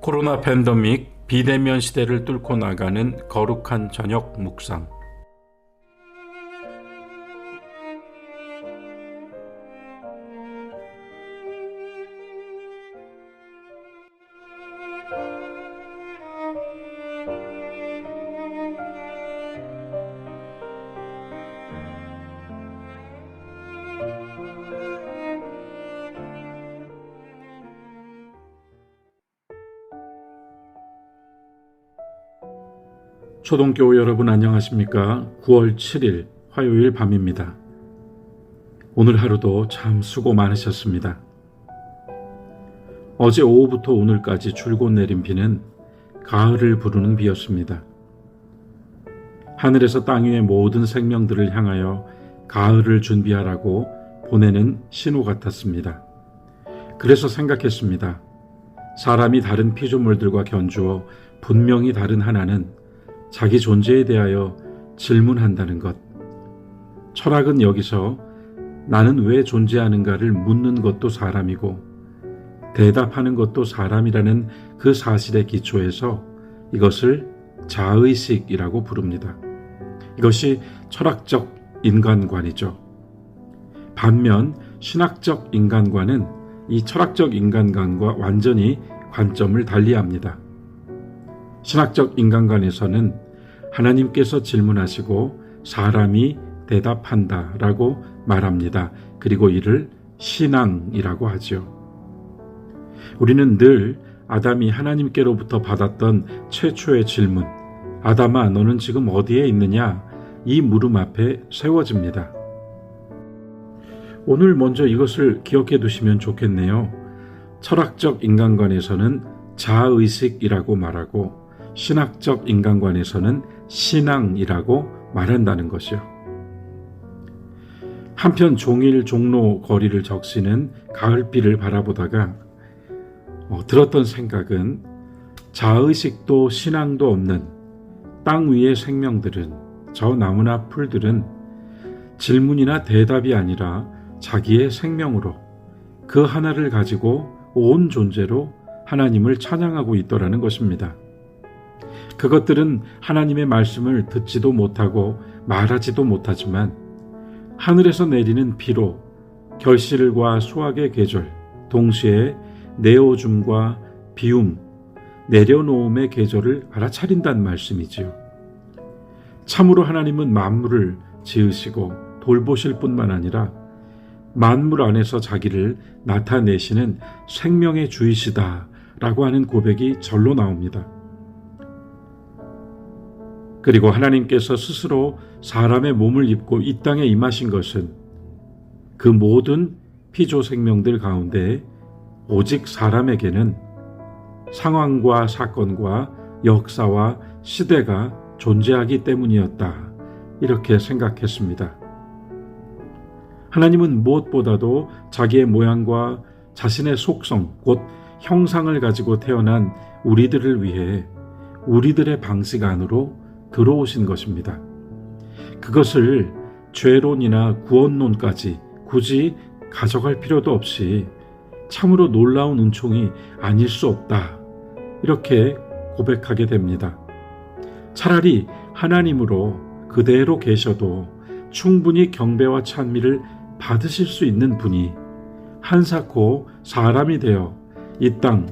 코로나 팬데믹 비대면 시대를 뚫고 나가는 거룩한 저녁 묵상. 초동교우 여러분 안녕하십니까? 9월 7일 화요일 밤입니다. 오늘 하루도 참 수고 많으셨습니다. 어제 오후부터 오늘까지 줄곧 내린 비는 가을을 부르는 비였습니다. 하늘에서 땅 위의 모든 생명들을 향하여 가을을 준비하라고 보내는 신호 같았습니다. 그래서 생각했습니다. 사람이 다른 피조물들과 견주어 분명히 다른 하나는 자기 존재에 대하여 질문한다는 것. 철학은 여기서 나는 왜 존재하는가를 묻는 것도 사람이고 대답하는 것도 사람이라는 그 사실의 기초에서 이것을 자의식이라고 부릅니다. 이것이 철학적 인간관이죠. 반면 신학적 인간관은 이 철학적 인간관과 완전히 관점을 달리합니다. 신학적 인간관에서는 하나님께서 질문하시고 사람이 대답한다 라고 말합니다. 그리고 이를 신앙이라고 하죠. 우리는 늘 아담이 하나님께로부터 받았던 최초의 질문, 아담아 너는 지금 어디에 있느냐? 이 물음 앞에 세워집니다. 오늘 먼저 이것을 기억해 두시면 좋겠네요. 철학적 인간관에서는 자의식이라고 말하고 신학적 인간관에서는 신앙이라고 말한다는 것이요. 한편 종일 종로 거리를 적시는 가을비를 바라보다가 들었던 생각은 자의식도 신앙도 없는 땅 위의 생명들은, 저 나무나 풀들은 질문이나 대답이 아니라 자기의 생명으로 그 하나를 가지고 온 존재로 하나님을 찬양하고 있더라는 것입니다. 그것들은 하나님의 말씀을 듣지도 못하고 말하지도 못하지만 하늘에서 내리는 비로 결실과 수확의 계절, 동시에 내어줌과 비움, 내려놓음의 계절을 알아차린다는 말씀이지요. 참으로 하나님은 만물을 지으시고 돌보실 뿐만 아니라 만물 안에서 자기를 나타내시는 생명의 주이시다라고 하는 고백이 절로 나옵니다. 그리고 하나님께서 스스로 사람의 몸을 입고 이 땅에 임하신 것은 그 모든 피조 생명들 가운데 오직 사람에게는 상황과 사건과 역사와 시대가 존재하기 때문이었다. 이렇게 생각했습니다. 하나님은 무엇보다도 자기의 모양과 자신의 속성, 곧 형상을 가지고 태어난 우리들을 위해 우리들의 방식 안으로 들어오신 것입니다. 그것을 죄론이나 구원론까지 굳이 가져갈 필요도 없이 참으로 놀라운 은총이 아닐 수 없다. 이렇게 고백하게 됩니다. 차라리 하나님으로 그대로 계셔도 충분히 경배와 찬미를 받으실 수 있는 분이 한사코 사람이 되어 이 땅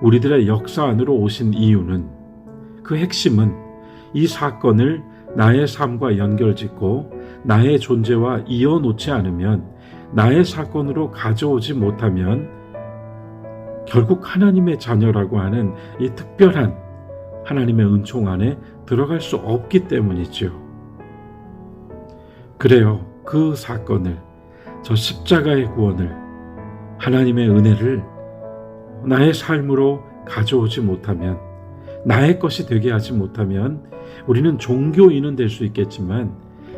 우리들의 역사 안으로 오신 이유는, 그 핵심은 이 사건을 나의 삶과 연결짓고 나의 존재와 이어놓지 않으면, 나의 사건으로 가져오지 못하면 결국 하나님의 자녀라고 하는 이 특별한 하나님의 은총 안에 들어갈 수 없기 때문이죠. 그래요. 그 사건을, 저 십자가의 구원을, 하나님의 은혜를 나의 삶으로 가져오지 못하면, 나의 것이 되게 하지 못하면 우리는 종교인은 될 수 있겠지만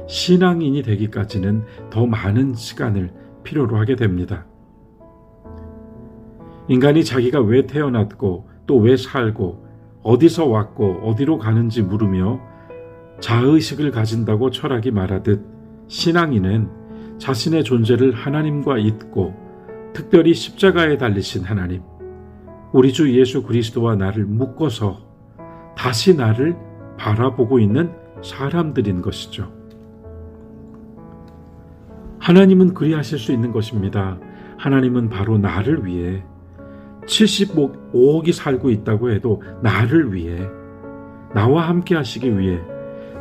신앙인이 되기까지는 더 많은 시간을 필요로 하게 됩니다. 인간이 자기가 왜 태어났고 또 왜 살고 어디서 왔고 어디로 가는지 물으며 자의식을 가진다고 철학이 말하듯, 신앙인은 자신의 존재를 하나님과 잇고 특별히 십자가에 달리신 하나님, 우리 주 예수 그리스도와 나를 묶어서 다시 나를 바라보고 있는 사람들인 것이죠. 하나님은 그리하실 수 있는 것입니다. 하나님은 바로 나를 위해 75억이 살고 있다고 해도 나를 위해, 나와 함께 하시기 위해,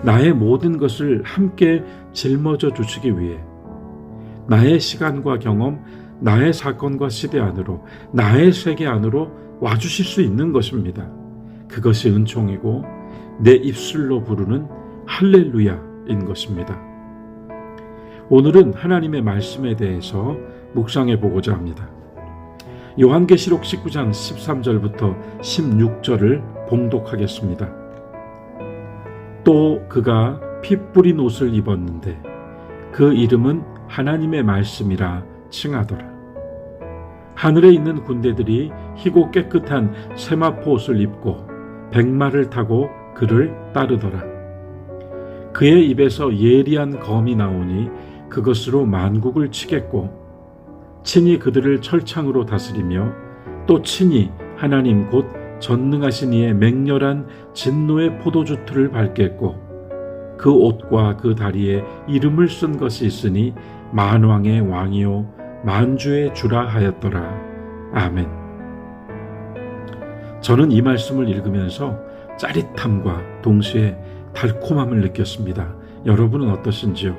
나의 모든 것을 함께 짊어져 주시기 위해 나의 시간과 경험, 나의 사건과 시대 안으로, 나의 세계 안으로 와주실 수 있는 것입니다. 그것이 은총이고 내 입술로 부르는 할렐루야인 것입니다. 오늘은 하나님의 말씀에 대해서 묵상해 보고자 합니다. 요한계시록 19장 13절부터 16절을 봉독하겠습니다. 또 그가 피 뿌린 옷을 입었는데 그 이름은 하나님의 말씀이라 칭하더라. 하늘에 있는 군대들이 희고 깨끗한 세마포 옷을 입고 백마를 타고 그를 따르더라. 그의 입에서 예리한 검이 나오니 그것으로 만국을 치겠고 친히 그들을 철창으로 다스리며 또 친히 하나님 곧 전능하신 이의 맹렬한 진노의 포도주 틀을 밟겠고 그 옷과 그 다리에 이름을 쓴 것이 있으니 만왕의 왕이요 만주의 주라 하였더라. 아멘. 저는 이 말씀을 읽으면서 짜릿함과 동시에 달콤함을 느꼈습니다. 여러분은 어떠신지요?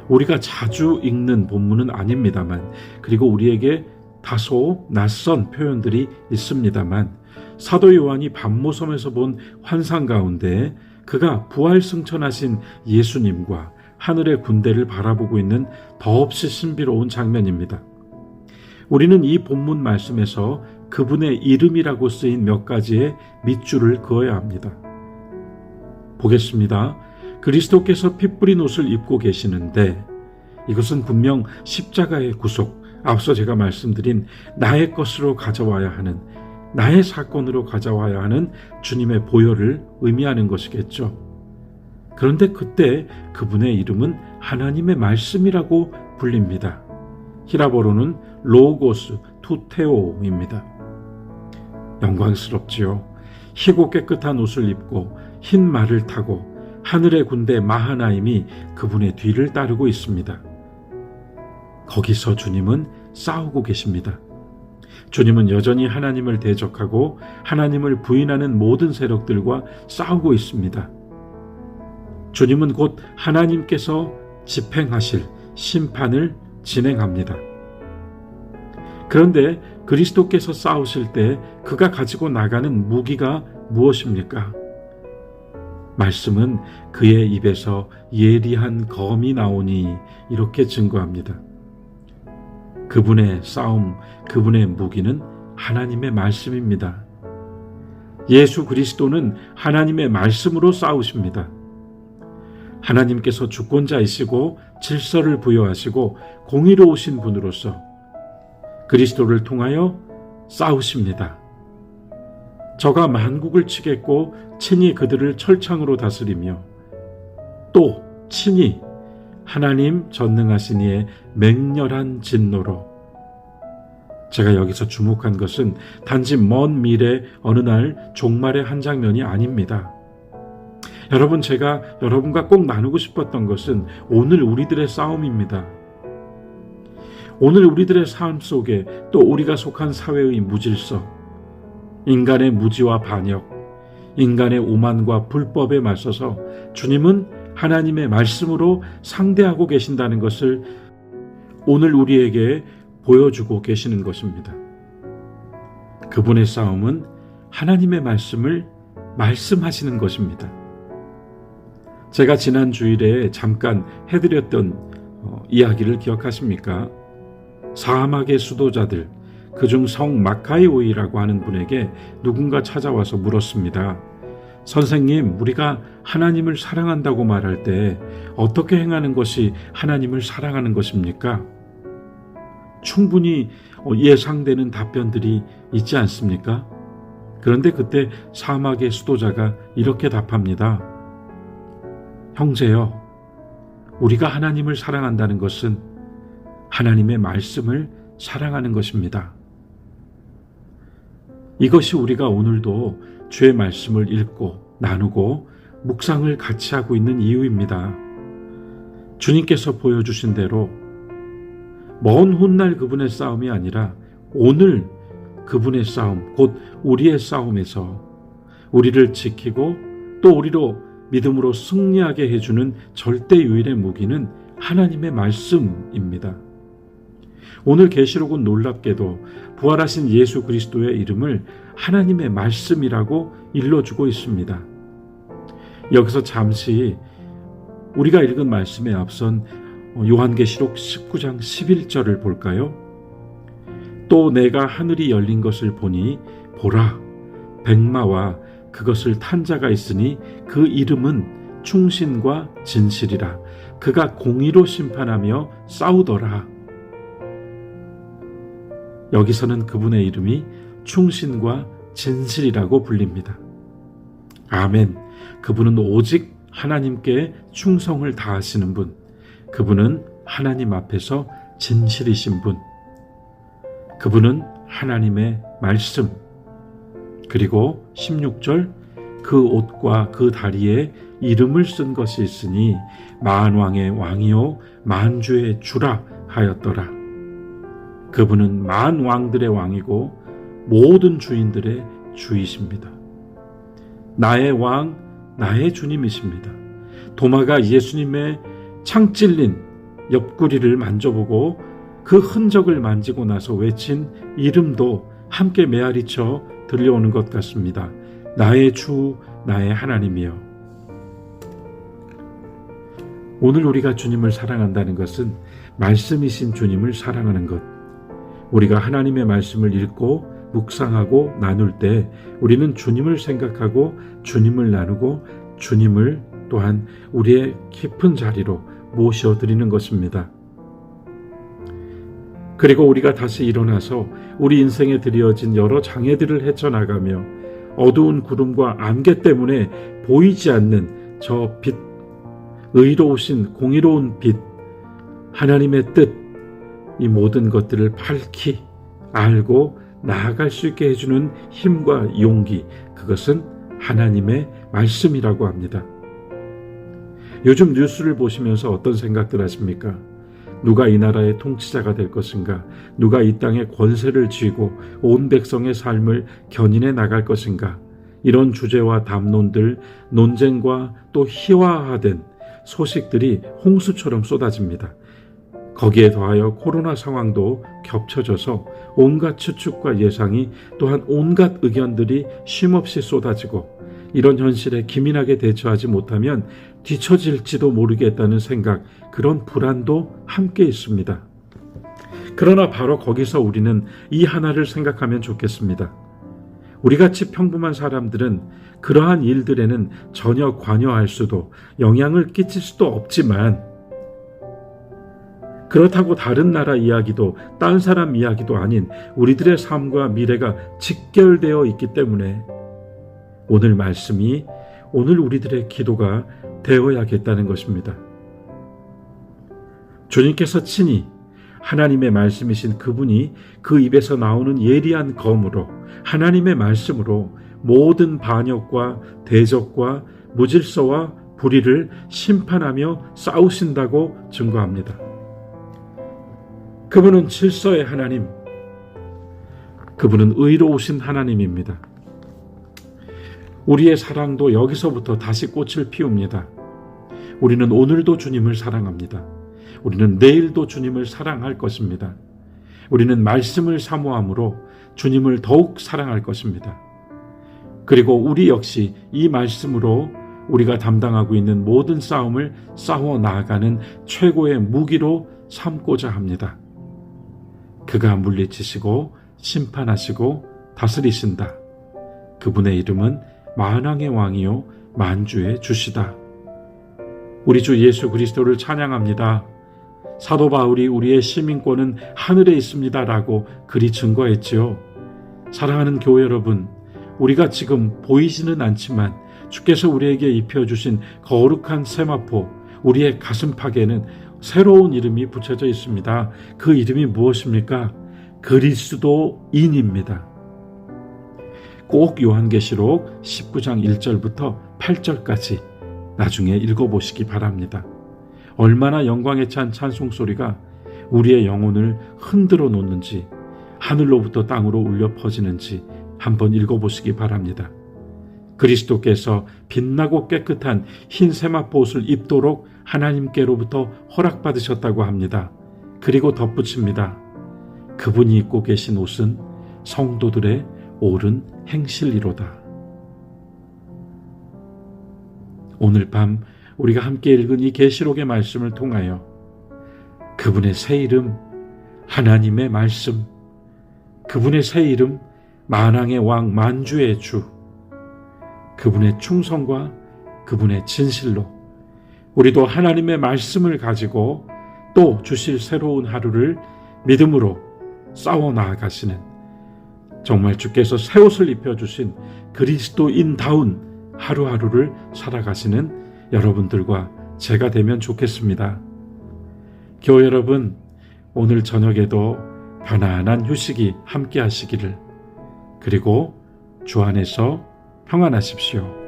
우리가 자주 읽는 본문은 아닙니다만, 그리고 우리에게 다소 낯선 표현들이 있습니다만, 사도 요한이 밤모섬에서 본 환상 가운데 그가 부활승천하신 예수님과 하늘의 군대를 바라보고 있는 더없이 신비로운 장면입니다. 우리는 이 본문 말씀에서 그분의 이름이라고 쓰인 몇 가지의 밑줄을 그어야 합니다. 보겠습니다. 그리스도께서 피 뿌린 옷을 입고 계시는데 이것은 분명 십자가의 구속, 앞서 제가 말씀드린 나의 것으로 가져와야 하는, 나의 사건으로 가져와야 하는 주님의 보혈을 의미하는 것이겠죠. 그런데 그때 그분의 이름은 하나님의 말씀이라고 불립니다. 히라보로는 로고스 투테오입니다. 영광스럽지요. 희고 깨끗한 옷을 입고 흰 말을 타고 하늘의 군대 마하나임이 그분의 뒤를 따르고 있습니다. 거기서 주님은 싸우고 계십니다. 주님은 여전히 하나님을 대적하고 하나님을 부인하는 모든 세력들과 싸우고 있습니다. 주님은 곧 하나님께서 집행하실 심판을 진행합니다. 그런데 그리스도께서 싸우실 때 그가 가지고 나가는 무기가 무엇입니까? 말씀은 그의 입에서 예리한 검이 나오니 이렇게 증거합니다. 그분의 싸움, 그분의 무기는 하나님의 말씀입니다. 예수 그리스도는 하나님의 말씀으로 싸우십니다. 하나님께서 주권자이시고 질서를 부여하시고 공의로우신 분으로서 그리스도를 통하여 싸우십니다. 저가 만국을 치겠고 친히 그들을 철창으로 다스리며 또 친히 하나님 전능하신 이의 맹렬한 진노로. 제가 여기서 주목한 것은 단지 먼 미래 어느 날 종말의 한 장면이 아닙니다. 여러분, 제가 여러분과 꼭 나누고 싶었던 것은 오늘 우리들의 싸움입니다. 오늘 우리들의 삶 속에 또 우리가 속한 사회의 무질서, 인간의 무지와 반역, 인간의 오만과 불법에 맞서서 주님은 하나님의 말씀으로 상대하고 계신다는 것을 오늘 우리에게 보여주고 계시는 것입니다. 그분의 싸움은 하나님의 말씀을 말씀하시는 것입니다. 제가 지난 주일에 잠깐 해드렸던 이야기를 기억하십니까? 사막의 수도자들, 그중 성 마카이오이라고 하는 분에게 누군가 찾아와서 물었습니다. 선생님, 우리가 하나님을 사랑한다고 말할 때 어떻게 행하는 것이 하나님을 사랑하는 것입니까? 충분히 예상되는 답변들이 있지 않습니까? 그런데 그때 사막의 수도자가 이렇게 답합니다. 형제여, 우리가 하나님을 사랑한다는 것은 하나님의 말씀을 사랑하는 것입니다. 이것이 우리가 오늘도 주의 말씀을 읽고 나누고 묵상을 같이 하고 있는 이유입니다. 주님께서 보여주신 대로 먼 훗날 그분의 싸움이 아니라 오늘 그분의 싸움, 곧 우리의 싸움에서 우리를 지키고 또 우리로 믿음으로 승리하게 해주는 절대 유일의 무기는 하나님의 말씀입니다. 오늘 계시록은 놀랍게도 부활하신 예수 그리스도의 이름을 하나님의 말씀이라고 일러주고 있습니다. 여기서 잠시 우리가 읽은 말씀에 앞선 요한계시록 19장 11절을 볼까요? 또 내가 하늘이 열린 것을 보니 보라, 백마와 그것을 탄 자가 있으니 그 이름은 충신과 진실이라. 그가 공의로 심판하며 싸우더라. 여기서는 그분의 이름이 충신과 진실이라고 불립니다. 아멘. 그분은 오직 하나님께 충성을 다하시는 분, 그분은 하나님 앞에서 진실이신 분, 그분은 하나님의 말씀. 그리고 16절, 그 옷과 그 다리에 이름을 쓴 것이 있으니 만왕의 왕이요 만주의 주라 하였더라. 그분은 만왕들의 왕이고 모든 주인들의 주이십니다. 나의 왕, 나의 주님이십니다. 도마가 예수님의 창 찔린 옆구리를 만져보고 그 흔적을 만지고 나서 외친 이름도 함께 메아리쳐 들려오는 것 같습니다. 나의 주, 나의 하나님이여. 오늘 우리가 주님을 사랑한다는 것은 말씀이신 주님을 사랑하는 것. 우리가 하나님의 말씀을 읽고 묵상하고 나눌 때 우리는 주님을 생각하고 주님을 나누고 주님을 또한 우리의 깊은 자리로 모셔드리는 것입니다. 그리고 우리가 다시 일어나서 우리 인생에 드려진 여러 장애들을 헤쳐나가며 어두운 구름과 안개 때문에 보이지 않는 저 빛, 의로우신 공의로운 빛, 하나님의 뜻, 이 모든 것들을 밝히 알고 나아갈 수 있게 해주는 힘과 용기, 그것은 하나님의 말씀이라고 합니다. 요즘 뉴스를 보시면서 어떤 생각들 하십니까? 누가 이 나라의 통치자가 될 것인가? 누가 이 땅에 권세를 쥐고 온 백성의 삶을 견인해 나갈 것인가? 이런 주제와 담론들, 논쟁과 또 희화화된 소식들이 홍수처럼 쏟아집니다. 거기에 더하여 코로나 상황도 겹쳐져서 온갖 추측과 예상이 또한 온갖 의견들이 쉼없이 쏟아지고 이런 현실에 기민하게 대처하지 못하면 뒤처질지도 모르겠다는 생각, 그런 불안도 함께 있습니다. 그러나 바로 거기서 우리는 이 하나를 생각하면 좋겠습니다. 우리같이 평범한 사람들은 그러한 일들에는 전혀 관여할 수도 영향을 끼칠 수도 없지만 그렇다고 다른 나라 이야기도 딴 사람 이야기도 아닌 우리들의 삶과 미래가 직결되어 있기 때문에 오늘 말씀이 오늘 우리들의 기도가 되어야겠다는 것입니다. 주님께서 친히 하나님의 말씀이신 그분이 그 입에서 나오는 예리한 검으로 하나님의 말씀으로 모든 반역과 대적과 무질서와 불의를 심판하며 싸우신다고 증거합니다. 그분은 질서의 하나님, 그분은 의로우신 하나님입니다. 우리의 사랑도 여기서부터 다시 꽃을 피웁니다. 우리는 오늘도 주님을 사랑합니다. 우리는 내일도 주님을 사랑할 것입니다. 우리는 말씀을 사모함으로 주님을 더욱 사랑할 것입니다. 그리고 우리 역시 이 말씀으로 우리가 담당하고 있는 모든 싸움을 싸워 나아가는 최고의 무기로 삼고자 합니다. 그가 물리치시고 심판하시고 다스리신다. 그분의 이름은 만왕의 왕이요 만주의 주시다. 우리 주 예수 그리스도를 찬양합니다. 사도 바울이 우리의 시민권은 하늘에 있습니다라고 그리 증거했지요. 사랑하는 교회 여러분, 우리가 지금 보이지는 않지만 주께서 우리에게 입혀주신 거룩한 세마포, 우리의 가슴팍에는 새로운 이름이 붙여져 있습니다. 그 이름이 무엇입니까? 그리스도인입니다. 꼭 요한계시록 19장 1절부터 8절까지 나중에 읽어보시기 바랍니다. 얼마나 영광에 찬 찬송소리가 우리의 영혼을 흔들어 놓는지, 하늘로부터 땅으로 울려 퍼지는지 한번 읽어보시기 바랍니다. 그리스도께서 빛나고 깨끗한 흰 세마포옷을 입도록 하나님께로부터 허락받으셨다고 합니다. 그리고 덧붙입니다. 그분이 입고 계신 옷은 성도들의 옳은 행실이로다. 오늘 밤 우리가 함께 읽은 이 계시록의 말씀을 통하여 그분의 새 이름 하나님의 말씀, 그분의 새 이름 만왕의 왕 만주의 주, 그분의 충성과 그분의 진실로 우리도 하나님의 말씀을 가지고 또 주실 새로운 하루를 믿음으로 싸워 나아가시는, 정말 주께서 새 옷을 입혀주신 그리스도인다운 하루하루를 살아가시는 여러분들과 제가 되면 좋겠습니다. 교회 여러분, 오늘 저녁에도 편안한 휴식이 함께 하시기를, 그리고 주 안에서 평안하십시오.